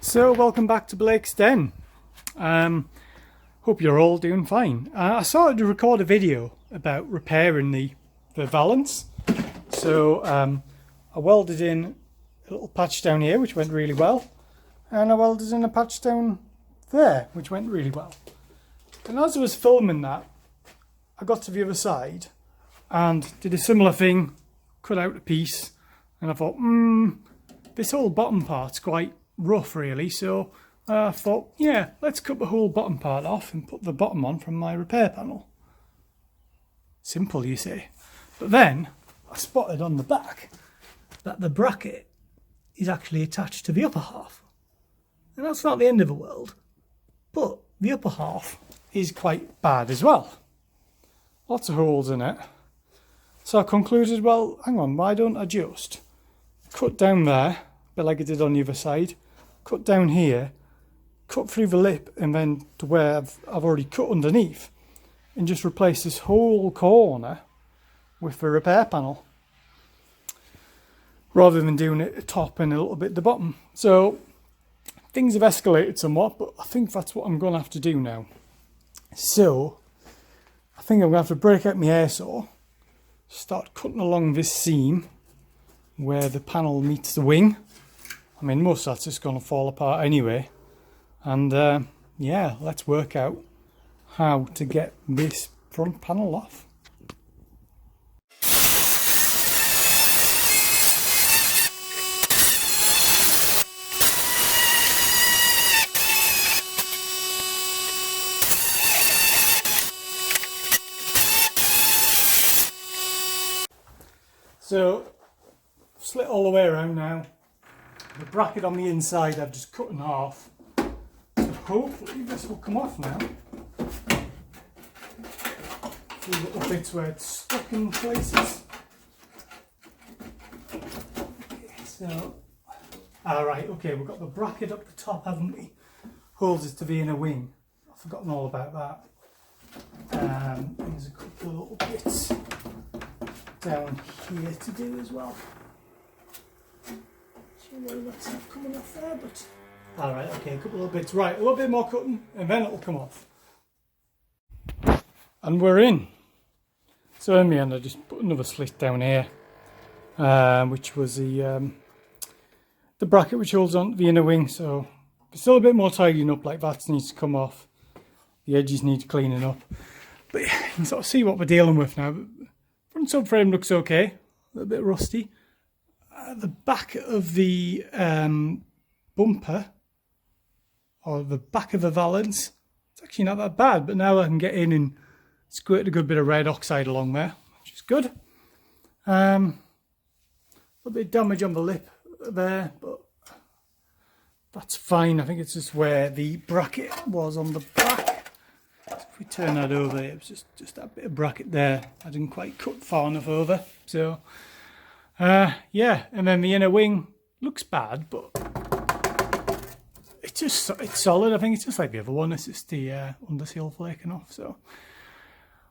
So welcome back to Blake's Den. Hope you're all doing fine. I started to record a video about repairing the valance. So I welded in a little patch down here which went really well, and I welded in a patch down there which went really well. And as I was filming that, I got to the other side and did a similar thing, cut out a piece, and I thought, this whole bottom part's quite rough really, so I thought, yeah, let's cut the whole bottom part off and put the bottom on from my repair panel. Simple, you say. But then I spotted on the back that the bracket is actually attached to the upper half. And that's not the end of the world, but the upper half is quite bad as well. Lots of holes in it. So I concluded, well, hang on, why don't I just cut down there, a bit like I did on the other side, cut down here, cut through the lip, and then to where I've already cut underneath, and just replace this whole corner with the repair panel, rather than doing it at the top and a little bit at the bottom. So things have escalated somewhat, but I think that's what I'm going to have to do now. So I think I'm going to have to break out my air saw, start cutting along this seam where the panel meets the wing. I mean, most of that's just going to fall apart anyway. And yeah, let's work out how to get this front panel off. So, slit all the way around now. The bracket on the inside I've just cut in half. So hopefully this will come off now. A few little bits where it's stuck in places. Okay, so, alright, okay, we've got the bracket up the top, haven't we? Holds it to the inner wing. I've forgotten all about that. There's a couple of little bits down here to do as well. That's not coming off there, but alright, okay, a couple of bits. Right, a little bit more cutting and then it'll come off. And we're in. So in the end I just put another slit down here, which was the bracket which holds on to the inner wing. So there's still a bit more tidying up, like that needs to come off. The edges need cleaning up. But yeah, you can sort of see what we're dealing with now. Front subframe looks okay, a little bit rusty. The back of the bumper, or the back of the valance, it's actually not that bad, but now I can get in and squirt a good bit of red oxide along there, which is good. A little bit of damage on the lip there, but that's fine. I think it's just where the bracket was on the back. So if we turn that over, it was just that bit of bracket there. I didn't quite cut far enough over, so yeah, and then the inner wing looks bad, but it's solid. I think it's just like the other one. It's just the underseal flaking off. So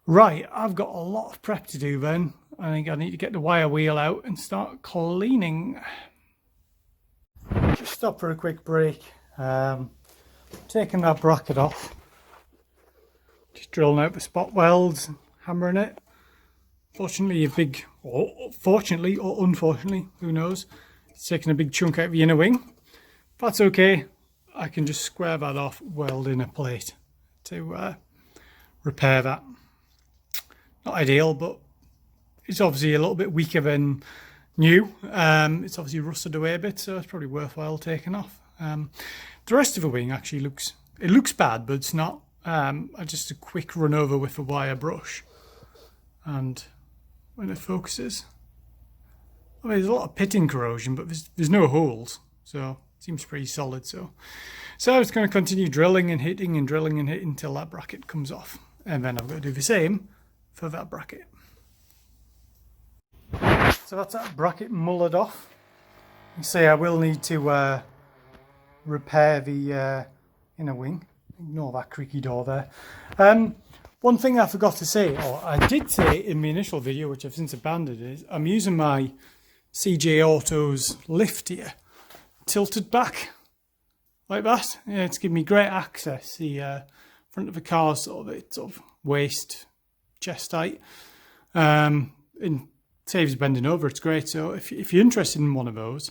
right, I've got a lot of prep to do then. I think I need to get the wire wheel out and start cleaning. Just stop for a quick break. Taking that bracket off, just drilling out the spot welds, hammering it. Fortunately, fortunately or unfortunately, who knows, it's taking a big chunk out of the inner wing. That's okay. I can just square that off, weld in a plate to repair that. Not ideal, but it's obviously a little bit weaker than new. It's obviously rusted away a bit, so it's probably worthwhile taking off. The rest of the wing actually looks bad, but it's not. Just a quick run over with a wire brush, and when it focuses, I mean, there's a lot of pitting corrosion, but there's no holes, so it seems pretty solid. So I was going to continue drilling and hitting until that bracket comes off, and then I've got to do the same for that bracket. So that's that bracket mullered off. You see, I will need to repair the inner wing. Ignore that creaky door there. One thing I forgot to say, or I did say in the initial video, which I've since abandoned, is I'm using my CJ Autos lift here tilted back. like that. Yeah, it's given me great access. The front of the car sort of waist, chest height. It saves bending over. It's great. So if you're interested in one of those,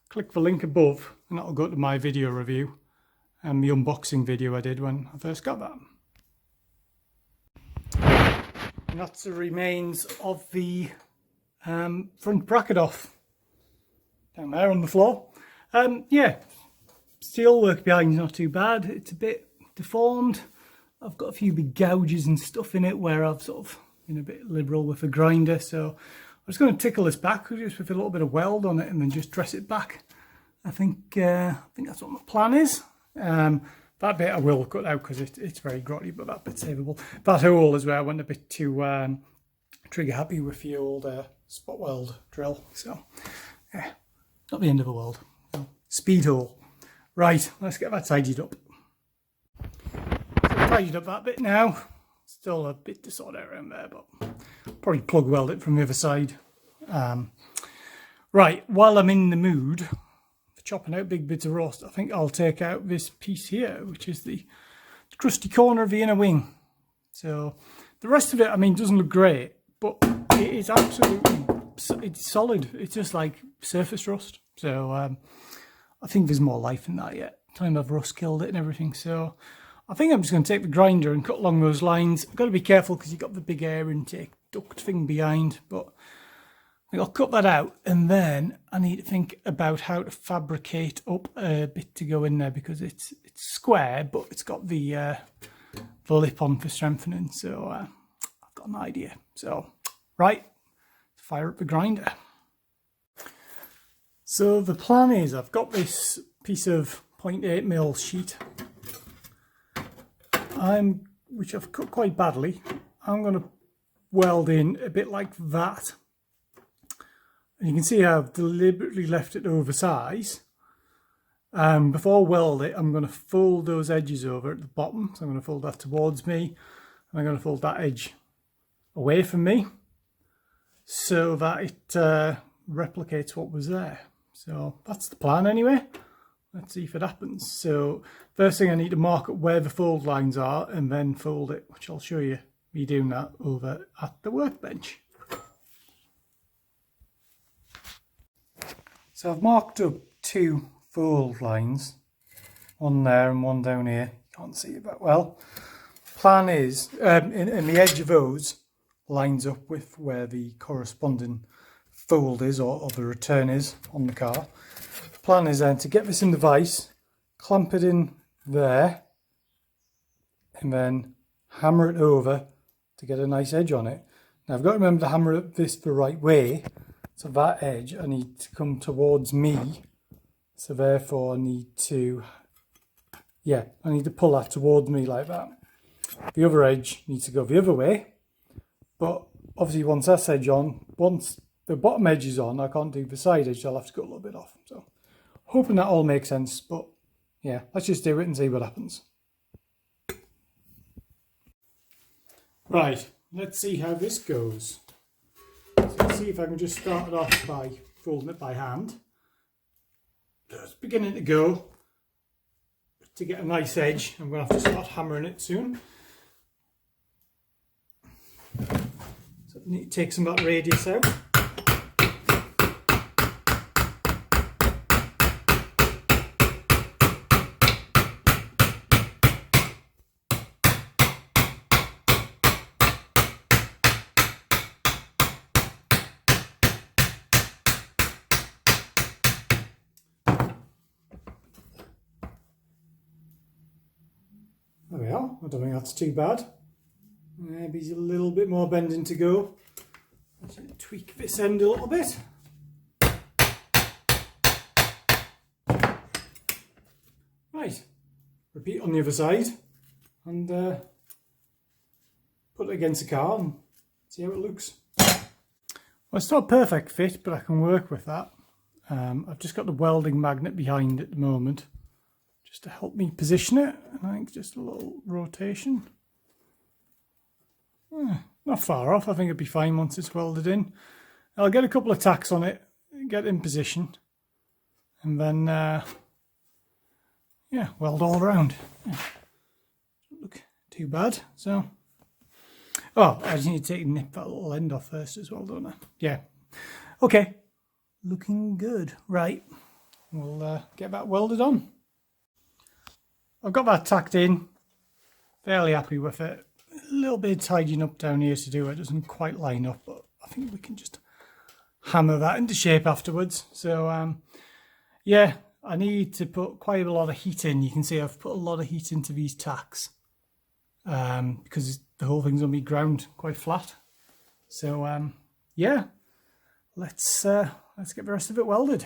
click the link above and that'll go to my video review and the unboxing video I did when I first got that. And that's the remains of the front bracket off down there on the floor. Yeah, steel work behind is not too bad. It's a bit deformed. I've got a few big gouges and stuff in it where I've sort of been a bit liberal with a grinder, so I'm just going to tickle this back just with a little bit of weld on it and then just dress it back. I think that's what my plan is. That bit I will cut out because it's very grotty, but that bit's savable. That hole is where I went a bit too trigger happy with the old spot weld drill. So yeah, not the end of the world. No. Speed hole. Right, let's get that tidied up. So I've tidied up that bit now. Still a bit to sort out around there, but probably plug weld it from the other side. Right, while I'm in the mood for chopping out big bits of rust, I think I'll take out this piece here, which is the crusty corner of the inner wing. So the rest of it, I mean, doesn't look great, but it is absolutely, it's solid. It's just like surface rust. So I think there's more life in that yet. Time I've rust killed it and everything. So I think I'm just going to take the grinder and cut along those lines. I've got to be careful because you've got the big air intake duct thing behind, but I think I'll cut that out, and then I need to think about how to fabricate up a bit to go in there because it's square, but it's got the lip on for strengthening. So I've got an idea. So right, fire up the grinder. So the plan is I've got this piece of 0.8mm sheet, which I've cut quite badly. I'm going to weld in a bit like that. And you can see how I've deliberately left it oversize. Before I weld it, I'm going to fold those edges over at the bottom. So I'm going to fold that towards me, and I'm going to fold that edge away from me so that it replicates what was there. So that's the plan anyway. Let's see if it happens. So first thing I need to mark up where the fold lines are and then fold it, which I'll show you me doing that over at the workbench. So I've marked up 2 fold lines, one there and one down here. Can't see it that well. Plan is, and the edge of those lines up with where the corresponding fold is or the return is on the car. The plan is then to get this in the vise, clamp it in there, and then hammer it over to get a nice edge on it. Now I've got to remember to hammer this the right way. So that edge I need to come towards me. So therefore I need to pull that towards me like that. The other edge needs to go the other way. But obviously once that's edge on, once the bottom edge is on, I can't do the side edge, so I'll have to cut a little bit off. So hoping that all makes sense, but yeah, let's just do it and see what happens. Right, let's see how this goes. So let's see if I can just start it off by folding it by hand. It's beginning to go. To get a nice edge, I'm going to have to start hammering it soon. So I need to take some of that radius out. There we are. I don't think that's too bad. Maybe a little bit more bending to go. Let's tweak this end a little bit. Right. Repeat on the other side and put it against the car and see how it looks. Well, it's not a perfect fit, but I can work with that. I've just got the welding magnet behind at the moment, just to help me position it. And I think just a little rotation. Not far off. I think it'd be fine once it's welded in. I'll get a couple of tacks on it, get it in position, and then yeah, weld all around. Yeah. Doesn't look too bad. So, oh, I just need to nip that little end off first as well, don't I? Yeah. Okay. Looking good. Right. We'll get that welded on. I've got that tacked in. Fairly happy with it. A little bit of tidying up down here to do. It doesn't quite line up, but I think we can just hammer that into shape afterwards. So yeah, I need to put quite a lot of heat in. You can see I've put a lot of heat into these tacks because the whole thing's going to be ground quite flat. So yeah, let's get the rest of it welded.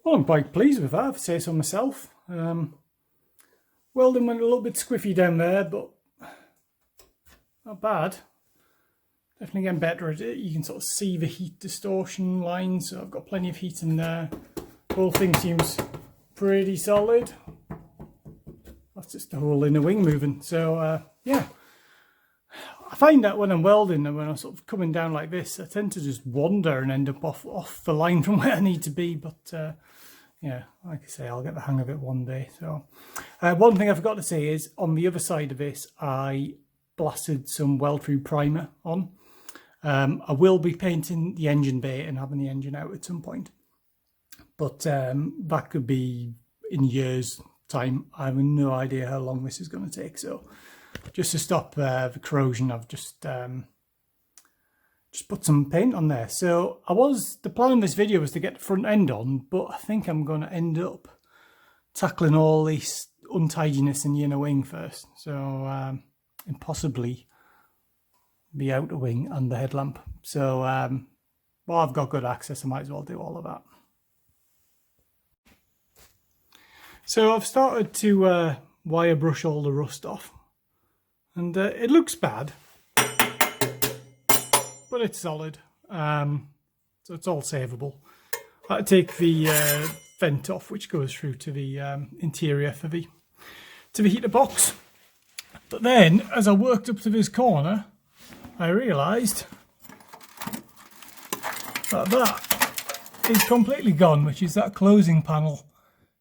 Well, I'm quite pleased with that, if I say so myself. Welding went a little bit squiffy down there, but not bad. Definitely getting better at it. You can sort of see the heat distortion lines, so I've got plenty of heat in there. The whole thing seems pretty solid. That's just the whole inner wing moving. So yeah, I find that when I'm welding and when I'm sort of coming down like this, I tend to just wander and end up off the line from where I need to be. But yeah, like I say, I'll get the hang of it one day. So one thing I forgot to say is on the other side of this, I blasted some weld-through primer on. I will be painting the engine bay and having the engine out at some point. But that could be in years' time. I have no idea how long this is going to take. So just to stop the corrosion, I've just put some paint on there. So the plan of this video was to get the front end on, but I think I'm going to end up tackling all this untidiness in the inner wing first. So and possibly the outer wing and the headlamp. So well, I've got good access, I might as well do all of that. So I've started to wire brush all the rust off, and it looks bad, but it's solid, so it's all savable. I take the vent off, which goes through to the interior for the heater box. But then, as I worked up to this corner, I realised that is completely gone, which is that closing panel,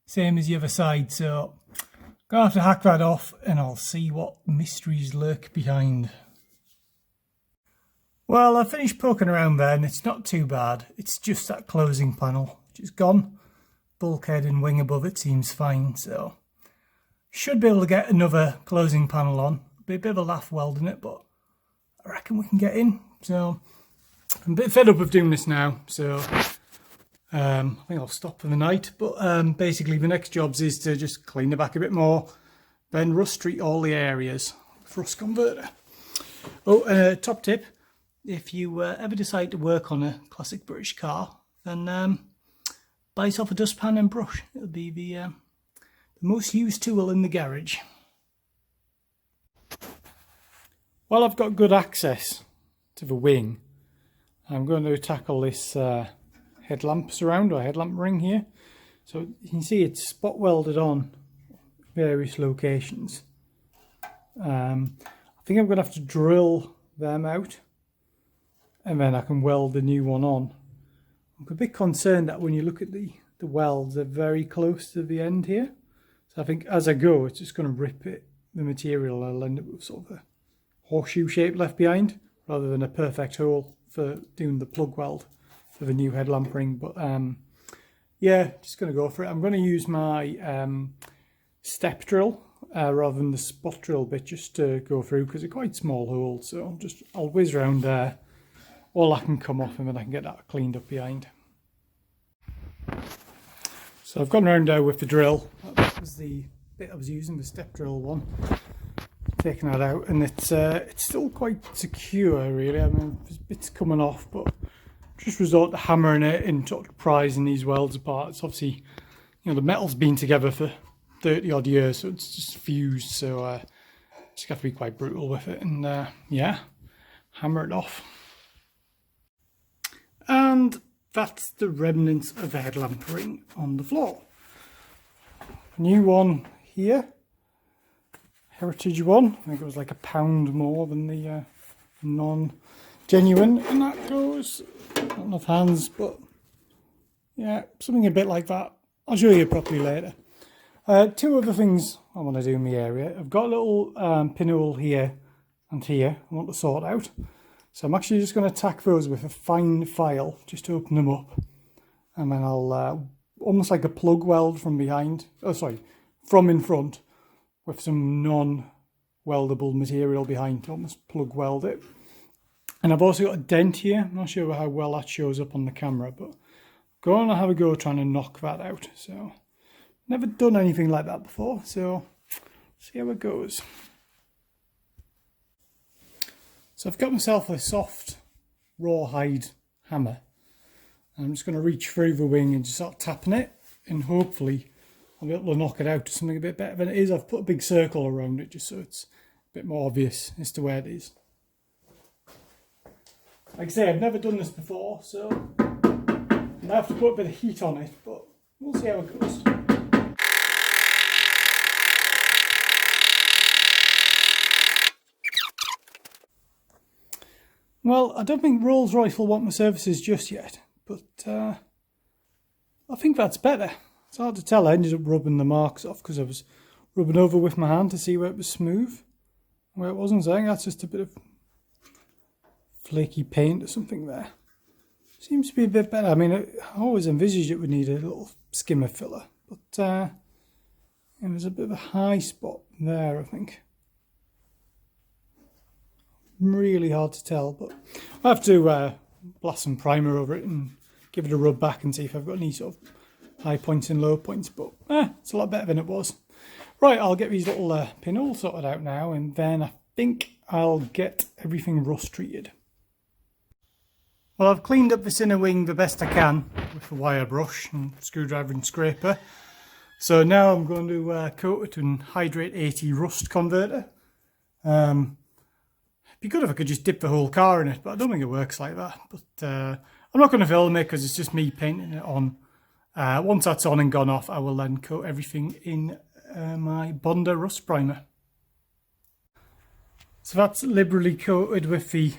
same as the other side. So I'm gonna have to hack that off, and I'll see what mysteries lurk behind. Well, I finished poking around there, and it's not too bad. It's just that closing panel, which is gone. Bulkhead and wing above it seems fine, so should be able to get another closing panel on. Be a bit of a laugh welding it, but I reckon we can get in. So I'm a bit fed up of doing this now, so I think I'll stop for the night. But basically the next jobs is to just clean the back a bit more, then rust treat all the areas with rust converter. Oh, and a top tip, if you ever decide to work on a classic British car, then buy yourself a dustpan and brush. It'll be the most used tool in the garage. Well, I've got good access to the wing. I'm going to tackle this headlamp surround or headlamp ring here. So you can see it's spot welded on various locations. I think I'm going to have to drill them out, and then I can weld the new one on. I'm a bit concerned that when you look at the welds, they're very close to the end here. So I think as I go, it's just going to rip the material. I'll end up with sort of a horseshoe shape left behind, rather than a perfect hole for doing the plug weld for the new headlamp ring. But yeah, just going to go for it. I'm going to use my step drill rather than the spot drill bit, just to go through, because they're quite small holes. So I'll whiz around there. All that can come off, and then I can get that cleaned up behind. So I've gone around there with the drill. That was the bit I was using, the step drill one. Taking that out, and it's still quite secure, really. I mean, there's bits coming off, but just resort to hammering it and sort of prizing these welds apart. It's obviously you know, the metal's been together for 30 odd years, so it's just fused. So just got to be quite brutal with it, and yeah, hammer it off. And that's the remnants of the headlamp ring on the floor. New one here, heritage one. I think it was like £1 more than the non-genuine, and that goes, not enough hands, but yeah, something a bit like that. I'll show you properly later. Two other things I want to do in the area. I've got a little pinhole here and here I want to sort out. So I'm actually just going to tack those with a fine file just to open them up. And then I'll, almost like a plug weld from behind, oh sorry, from in front, with some non-weldable material behind to almost plug weld it. And I've also got a dent here. I'm not sure how well that shows up on the camera, but go on and have a go trying to knock that out. So, never done anything like that before, so see how it goes. So I've got myself a soft rawhide hammer. And I'm just going to reach through the wing and just start tapping it, and hopefully I'll be able to knock it out to something a bit better than it is. I've put a big circle around it just so it's a bit more obvious as to where it is. Like I say, I've never done this before, so I have to put a bit of heat on it, but we'll see how it goes. Well, I don't think Rolls-Royce will want my services just yet, but I think that's better. It's hard to tell. I ended up rubbing the marks off because I was rubbing over with my hand to see where it was smooth, where it wasn't. So I think that's just a bit of flaky paint or something there. Seems to be a bit better. I mean, I always envisaged it would need a little skimmer filler, but there's a bit of a high spot there, I think. Really hard to tell, but I have to blast some primer over it and give it a rub back and see if I've got any sort of high points and low points, but it's a lot better than it was. Right, I'll get these little pinholes sorted out now, and then I think I'll get everything rust treated. Well, I've cleaned up this inner wing the best I can with a wire brush and screwdriver and scraper. So now I'm going to coat it in Hydrate 80 rust converter. It'd be good if I could just dip the whole car in it, but I don't think it works like that. But I'm not going to film it because it's just me painting it on. Once that's on and gone off, I will then coat everything in my Bonda rust primer. So that's liberally coated with the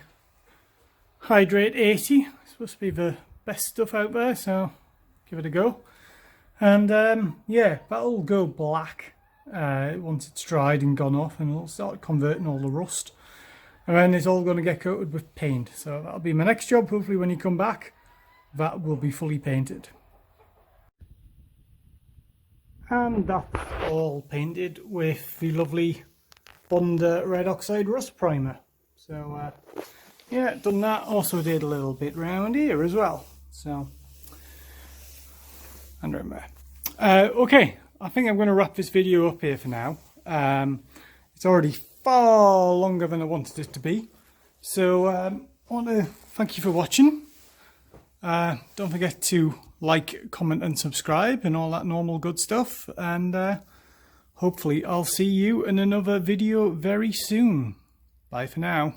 Hydrate 80. It's supposed to be the best stuff out there, so give it a go. And yeah, that'll go black once it's dried and gone off, and it'll start converting all the rust. And then it's all going to get coated with paint. So that'll be my next job. Hopefully when you come back, that will be fully painted. And that's all painted with the lovely Bonda red oxide rust primer. So yeah, done that. Also did a little bit round here as well. So, and around there. Okay, I think I'm going to wrap this video up here for now. It's already far longer than I wanted it to be. So I want to thank you for watching. Don't forget to like, comment and subscribe and all that normal good stuff. And hopefully I'll see you in another video very soon. Bye for now.